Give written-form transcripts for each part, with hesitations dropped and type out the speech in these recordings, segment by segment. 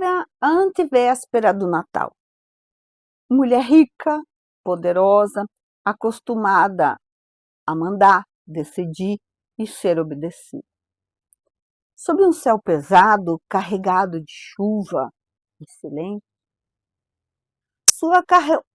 Era a antevéspera do Natal. Mulher rica, poderosa, acostumada a mandar, decidir e ser obedecida. Sob um céu pesado, carregado de chuva e silêncio, sua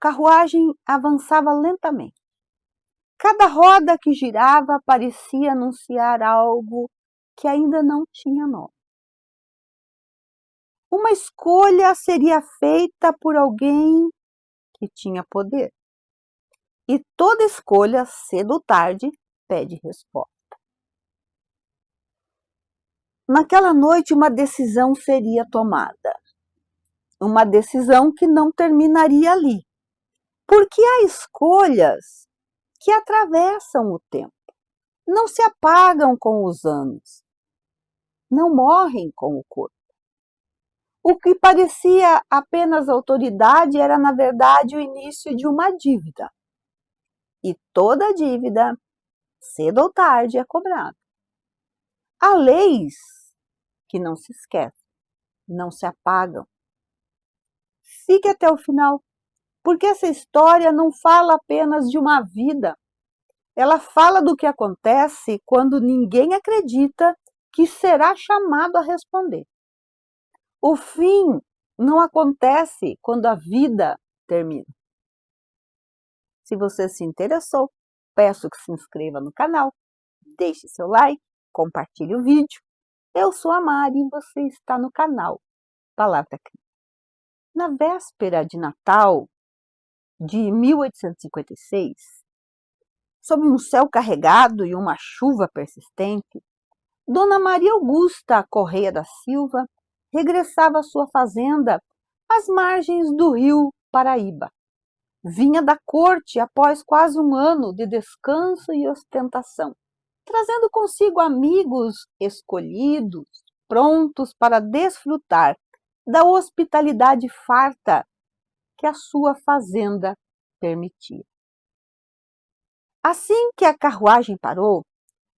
carruagem avançava lentamente. Cada roda que girava parecia anunciar algo que ainda não tinha nome. Uma escolha seria feita por alguém que tinha poder. E toda escolha, cedo ou tarde, pede resposta. Naquela noite, uma decisão seria tomada. Uma decisão que não terminaria ali. Porque há escolhas que atravessam o tempo, não se apagam com os anos, não morrem com o corpo. O que parecia apenas autoridade era, na verdade, o início de uma dívida. E toda dívida, cedo ou tarde, é cobrada. Há leis que não se esquecem, não se apagam. Fique até o final, porque essa história não fala apenas de uma vida. Ela fala do que acontece quando ninguém acredita que será chamado a responder. O fim não acontece quando a vida termina. Se você se interessou, peço que se inscreva no canal, deixe seu like, compartilhe o vídeo. Eu sou a Mari e você está no canal Palavra Crítica. Na véspera de Natal de 1856, sob um céu carregado e uma chuva persistente, Dona Maria Augusta Correia da Silva regressava à sua fazenda às margens do rio Paraíba. Vinha da corte após quase um ano de descanso e ostentação, trazendo consigo amigos escolhidos, prontos para desfrutar da hospitalidade farta que a sua fazenda permitia. Assim que a carruagem parou,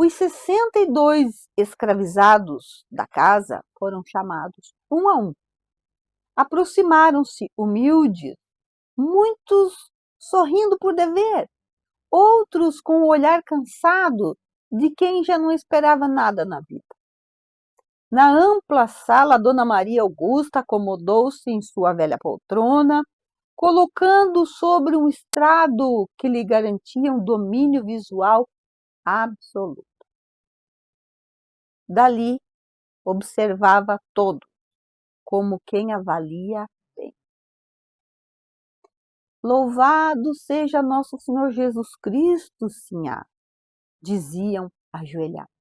os 62 escravizados da casa foram chamados um a um. Aproximaram-se humildes, muitos sorrindo por dever, outros com o olhar cansado de quem já não esperava nada na vida. Na ampla sala, Dona Maria Augusta acomodou-se em sua velha poltrona, colocando sobre um estrado que lhe garantia um domínio visual absoluto. Dali, observava todo, como quem avalia bem. Louvado seja nosso Senhor Jesus Cristo, sinhá, diziam ajoelhados.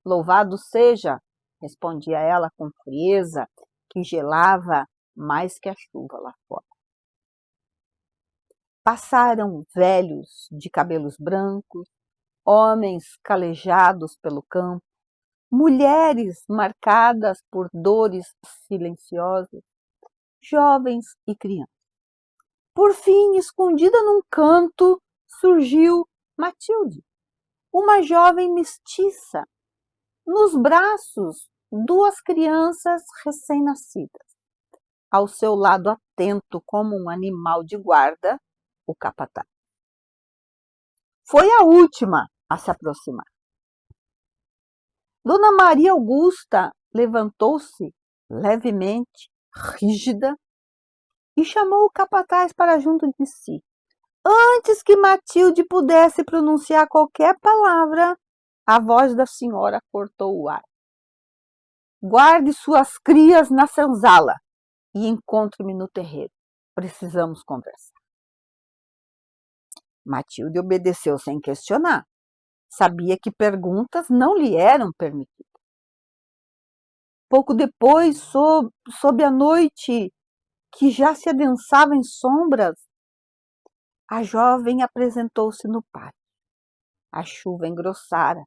Louvado seja, respondia ela com frieza, que gelava mais que a chuva lá fora. Passaram velhos de cabelos brancos, homens calejados pelo campo, mulheres marcadas por dores silenciosas, jovens e crianças. Por fim, escondida num canto, surgiu Matilde, uma jovem mestiça, nos braços duas crianças recém-nascidas. Ao seu lado, atento como um animal de guarda, o capataz. Foi a última a se aproximar. Dona Maria Augusta levantou-se levemente, rígida, e chamou o capataz para junto de si. Antes que Matilde pudesse pronunciar qualquer palavra, a voz da senhora cortou o ar. Guarde suas crias na senzala e encontre-me no terreiro. Precisamos conversar. Matilde obedeceu sem questionar. Sabia que perguntas não lhe eram permitidas. Pouco depois, sob a noite que já se adensava em sombras, a jovem apresentou-se no pátio. A chuva engrossara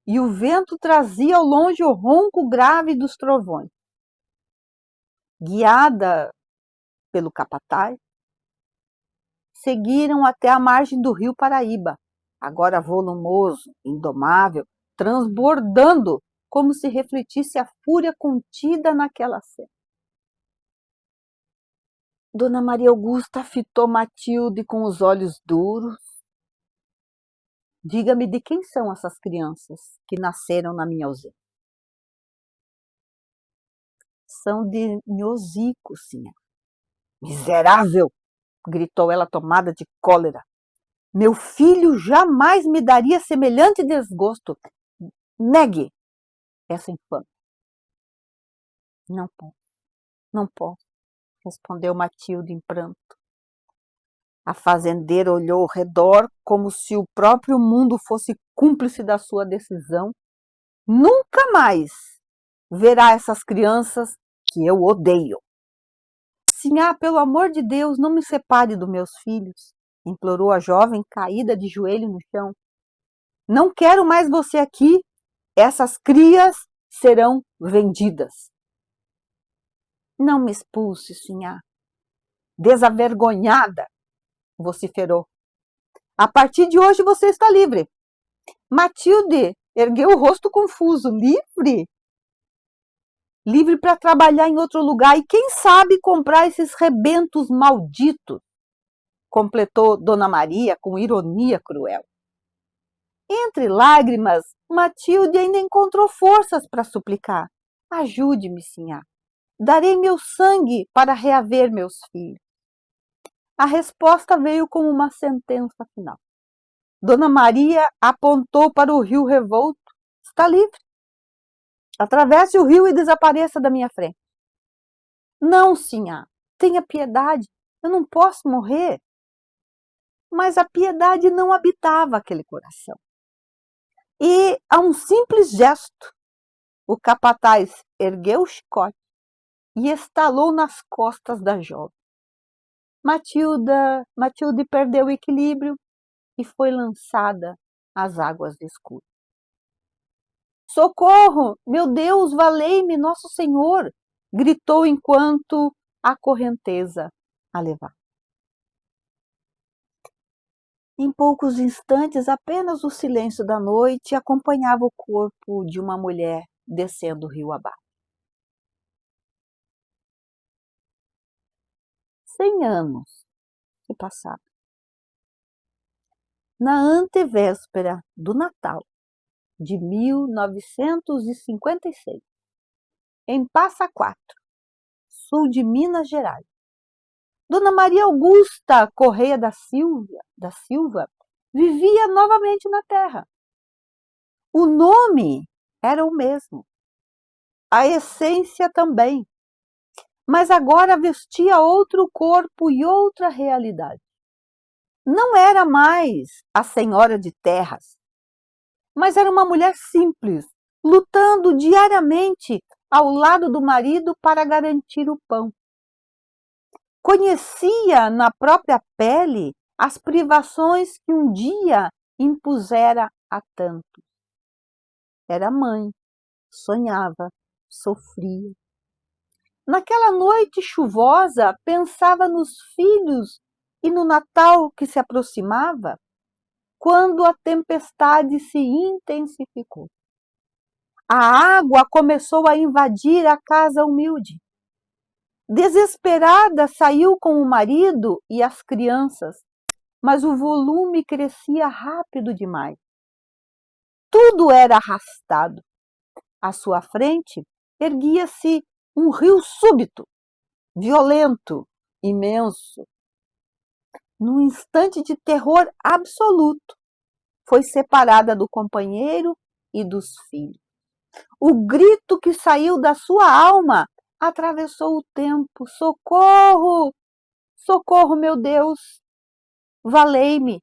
e o vento trazia ao longe o ronco grave dos trovões. Guiada pelo capataz, seguiram até a margem do rio Paraíba, agora volumoso, indomável, transbordando como se refletisse a fúria contida naquela cena. Dona Maria Augusta fitou Matilde com os olhos duros. Diga-me de quem são essas crianças que nasceram na minha ausência. São de Nhosico, senhora. Miserável! Gritou ela tomada de cólera. Meu filho jamais me daria semelhante desgosto. Negue essa infâmia. Não posso, não posso, respondeu Matilde em pranto. A fazendeira olhou ao redor como se o próprio mundo fosse cúmplice da sua decisão. Nunca mais verá essas crianças que eu odeio. Sinhá, pelo amor de Deus, não me separe dos meus filhos, implorou a jovem, caída de joelho no chão. Não quero mais você aqui. Essas crias serão vendidas. Não me expulse, sinhá. Desavergonhada, vociferou. A partir de hoje você está livre. Matilde ergueu o rosto confuso. Livre? Livre para trabalhar em outro lugar e, quem sabe, comprar esses rebentos malditos, completou Dona Maria com ironia cruel. Entre lágrimas, Matilde ainda encontrou forças para suplicar. Ajude-me, sinhá. Darei meu sangue para reaver meus filhos. A resposta veio como uma sentença final. Dona Maria apontou para o rio revolto. Está livre. Atravesse o rio e desapareça da minha frente. Não, sinhá, tenha piedade. Eu não posso morrer. Mas a piedade não habitava aquele coração. E, a um simples gesto, o capataz ergueu o chicote e estalou nas costas da jovem. Matilde perdeu o equilíbrio e foi lançada às águas escuras. Socorro! Meu Deus, valei-me, Nosso Senhor! Gritou enquanto a correnteza a levava. Em poucos instantes, apenas o silêncio da noite acompanhava o corpo de uma mulher descendo o rio abaixo. 100 anos se passaram. Na antevéspera do Natal de 1956, em Passa Quatro, sul de Minas Gerais, Dona Maria Augusta Correia da Silva vivia novamente na terra. O nome era o mesmo, a essência também, mas agora vestia outro corpo e outra realidade. Não era mais a senhora de terras, mas era uma mulher simples, lutando diariamente ao lado do marido para garantir o pão. Conhecia na própria pele as privações que um dia impusera a tanto. Era mãe, sonhava, sofria. Naquela noite chuvosa, pensava nos filhos e no Natal que se aproximava, quando a tempestade se intensificou. A água começou a invadir a casa humilde. Desesperada, saiu com o marido e as crianças, mas o volume crescia rápido demais. Tudo era arrastado. À sua frente erguia-se um rio súbito, violento, imenso. Num instante de terror absoluto, foi separada do companheiro e dos filhos. O grito que saiu da sua alma atravessou o tempo. Socorro! Socorro, meu Deus! Valei-me,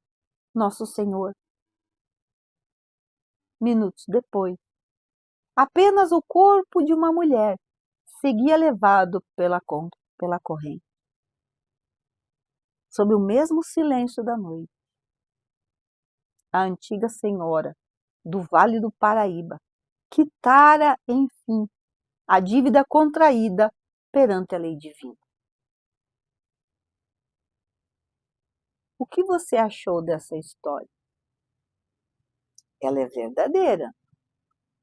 Nosso Senhor. Minutos depois, apenas o corpo de uma mulher seguia levado pela corrente. Sob o mesmo silêncio da noite, a antiga senhora do Vale do Paraíba quitara, enfim, a dívida contraída perante a lei divina. O que você achou dessa história? Ela é verdadeira.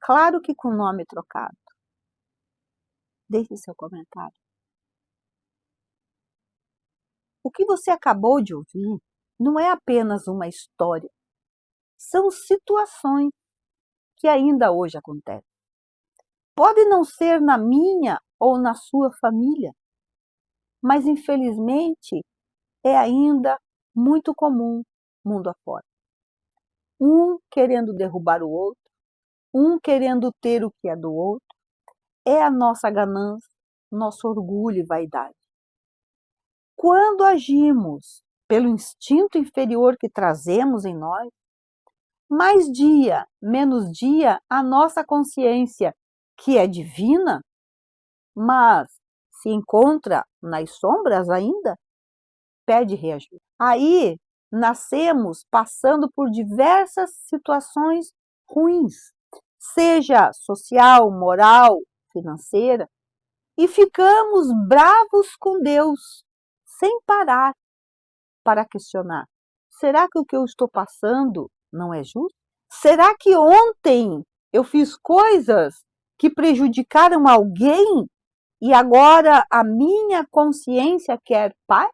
Claro que com nome trocado. Deixe seu comentário. O que você acabou de ouvir não é apenas uma história, são situações que ainda hoje acontecem. Pode não ser na minha ou na sua família, mas infelizmente é ainda muito comum mundo afora. Um querendo derrubar o outro, um querendo ter o que é do outro, é a nossa ganância, nosso orgulho e vaidade. Quando agimos pelo instinto inferior que trazemos em nós, mais dia, menos dia, a nossa consciência, que é divina, mas se encontra nas sombras ainda, pede reajuste. Aí nascemos passando por diversas situações ruins, seja social, moral, financeira, e ficamos bravos com Deus, sem parar para questionar: será que o que eu estou passando não é justo? Será que ontem eu fiz coisas que prejudicaram alguém e agora a minha consciência quer paz?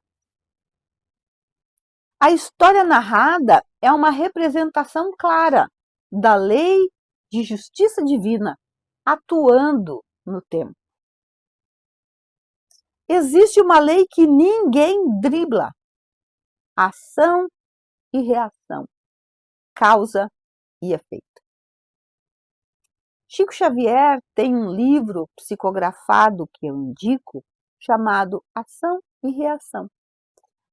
A história narrada é uma representação clara da lei de justiça divina atuando no tempo. Existe uma lei que ninguém dribla: ação e reação, causa e efeito. Chico Xavier tem um livro psicografado que eu indico, chamado Ação e Reação.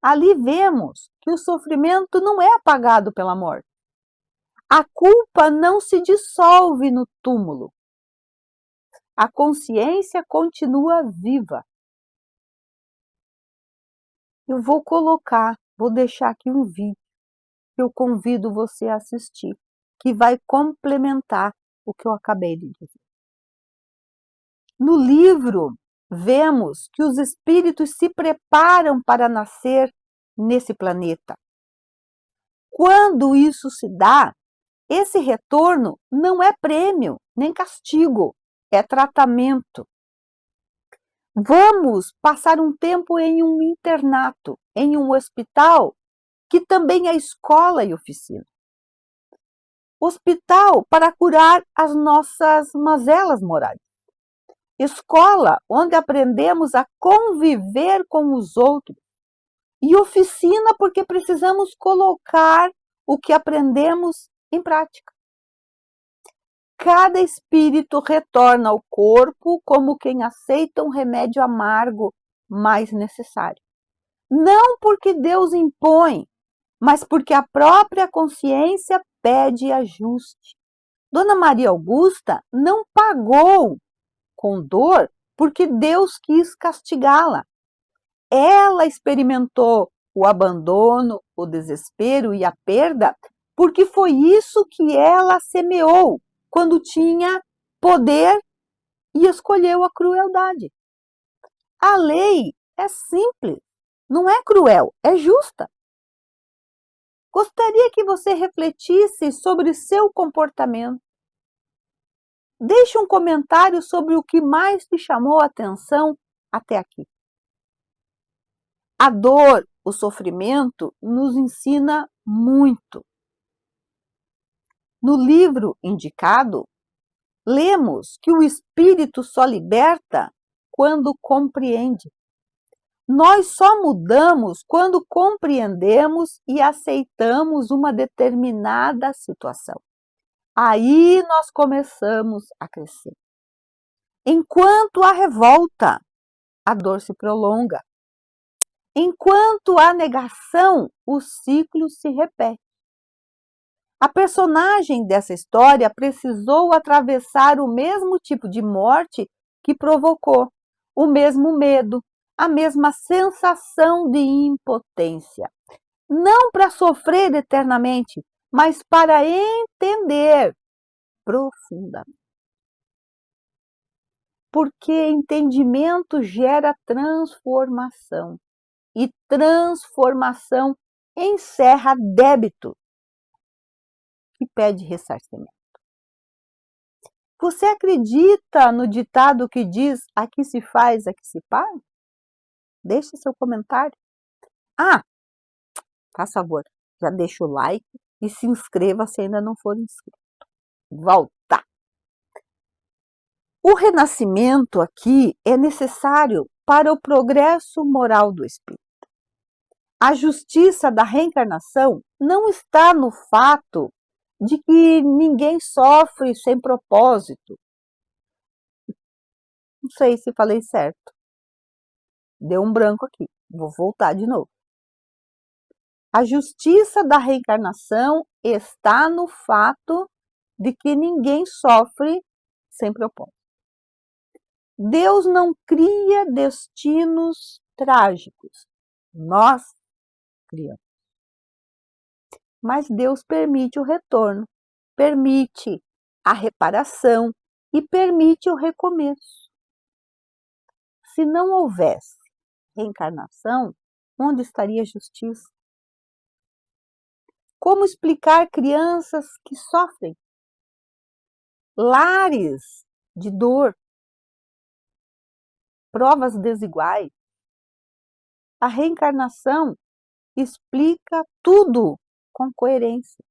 Ali vemos que o sofrimento não é apagado pela morte. A culpa não se dissolve no túmulo. A consciência continua viva. Eu vou deixar aqui um vídeo que eu convido você a assistir, que vai complementar o que eu acabei de dizer. No livro, vemos que os espíritos se preparam para nascer nesse planeta. Quando isso se dá, esse retorno não é prêmio nem castigo, é tratamento. Vamos passar um tempo em um internato, em um hospital, que também é escola e oficina. Hospital para curar as nossas mazelas morais. Escola onde aprendemos a conviver com os outros. E oficina porque precisamos colocar o que aprendemos em prática. Cada espírito retorna ao corpo como quem aceita um remédio amargo mais necessário. Não porque Deus impõe, mas porque a própria consciência pede ajuste. Dona Maria Augusta não pagou com dor porque Deus quis castigá-la. Ela experimentou o abandono, o desespero e a perda porque foi isso que ela semeou quando tinha poder e escolheu a crueldade. A lei é simples, não é cruel, é justa. Gostaria que você refletisse sobre seu comportamento. Deixe um comentário sobre o que mais te chamou a atenção até aqui. A dor, o sofrimento, nos ensina muito. No livro indicado, lemos que o espírito só liberta quando compreende. Nós só mudamos quando compreendemos e aceitamos uma determinada situação. Aí nós começamos a crescer. Enquanto há revolta, a dor se prolonga. Enquanto há negação, o ciclo se repete. A personagem dessa história precisou atravessar o mesmo tipo de morte que provocou, o mesmo medo, a mesma sensação de impotência. Não para sofrer eternamente, mas para entender profundamente. Porque entendimento gera transformação. E transformação encerra débito que pede ressarcimento. Você acredita no ditado que diz: "Aqui se faz, aqui se paga"? Deixe seu comentário. Ah, faz favor, já deixa o like e se inscreva se ainda não for inscrito. Volta! O renascimento aqui é necessário para o progresso moral do espírito. A justiça da reencarnação não está no fato de que ninguém sofre sem propósito. Não sei se falei certo. Deu um branco aqui. Vou voltar de novo. A justiça da reencarnação está no fato de que ninguém sofre sem propósito. Deus não cria destinos trágicos. Nós criamos. Mas Deus permite o retorno, permite a reparação e permite o recomeço. Se não houvesse reencarnação, onde estaria a justiça? Como explicar crianças que sofrem? Lares de dor, provas desiguais. A reencarnação explica tudo com coerência.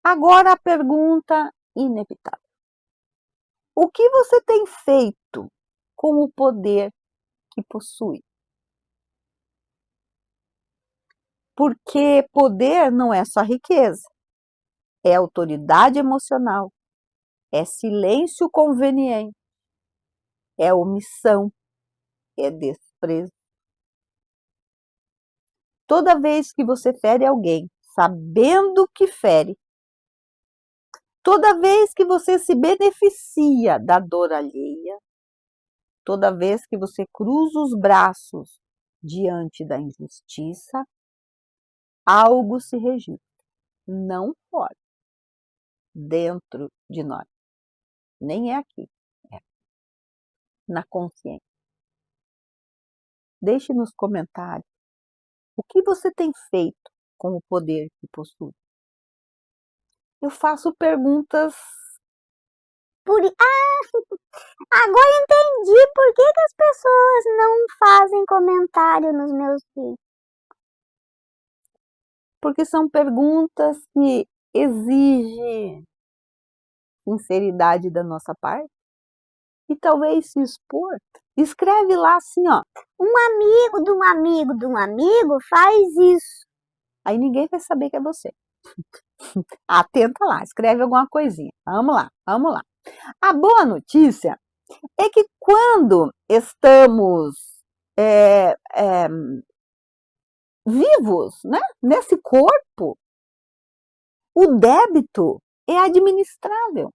Agora a pergunta inevitável: o que você tem feito com o poder que possui? Porque poder não é só riqueza, é autoridade emocional, é silêncio conveniente, é omissão, é desprezo. Toda vez que você fere alguém, sabendo que fere, toda vez que você se beneficia da dor alheia, toda vez que você cruza os braços diante da injustiça, algo se registra, não fora, dentro de nós, nem é aqui, é na consciência. Deixe nos comentários o que você tem feito com o poder que possui. Eu faço perguntas Agora entendi por que as pessoas não fazem comentário nos meus vídeos. porque são perguntas que exigem sinceridade da nossa parte e talvez se expor. Escreve lá assim, ó. Um amigo de um amigo de um amigo faz isso. Aí ninguém vai saber que é você. Tenta lá, escreve alguma coisinha. Vamos lá, vamos lá. A boa notícia é que quando estamos vivos, né, nesse corpo, o débito é administrável.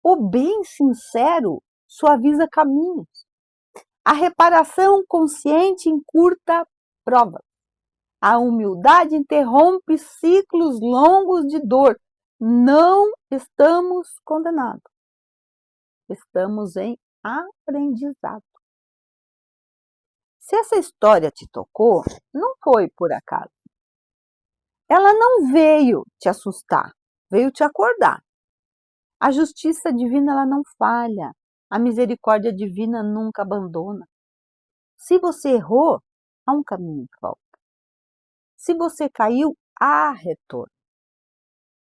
O bem sincero suaviza caminhos. A reparação consciente encurta provas. A humildade interrompe ciclos longos de dor. Não estamos condenados. Estamos em aprendizado. Se essa história te tocou, não foi por acaso. Ela não veio te assustar, veio te acordar. A justiça divina ela não falha. A misericórdia divina nunca abandona. Se você errou, há um caminho de volta. Se você caiu, há retorno.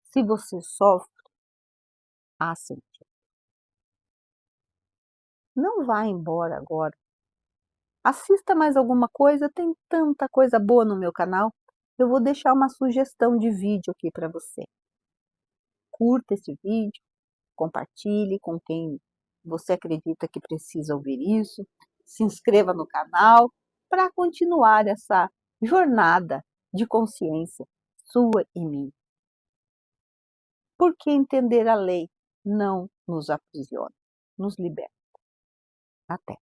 Se você sofre, há sentido. Não vá embora agora. Assista mais alguma coisa, tem tanta coisa boa no meu canal. Eu vou deixar uma sugestão de vídeo aqui para você. Curta esse vídeo, compartilhe com quem você acredita que precisa ouvir isso. Se inscreva no canal para continuar essa jornada de consciência sua e minha. Porque entender a lei não nos aprisiona, nos liberta. Até.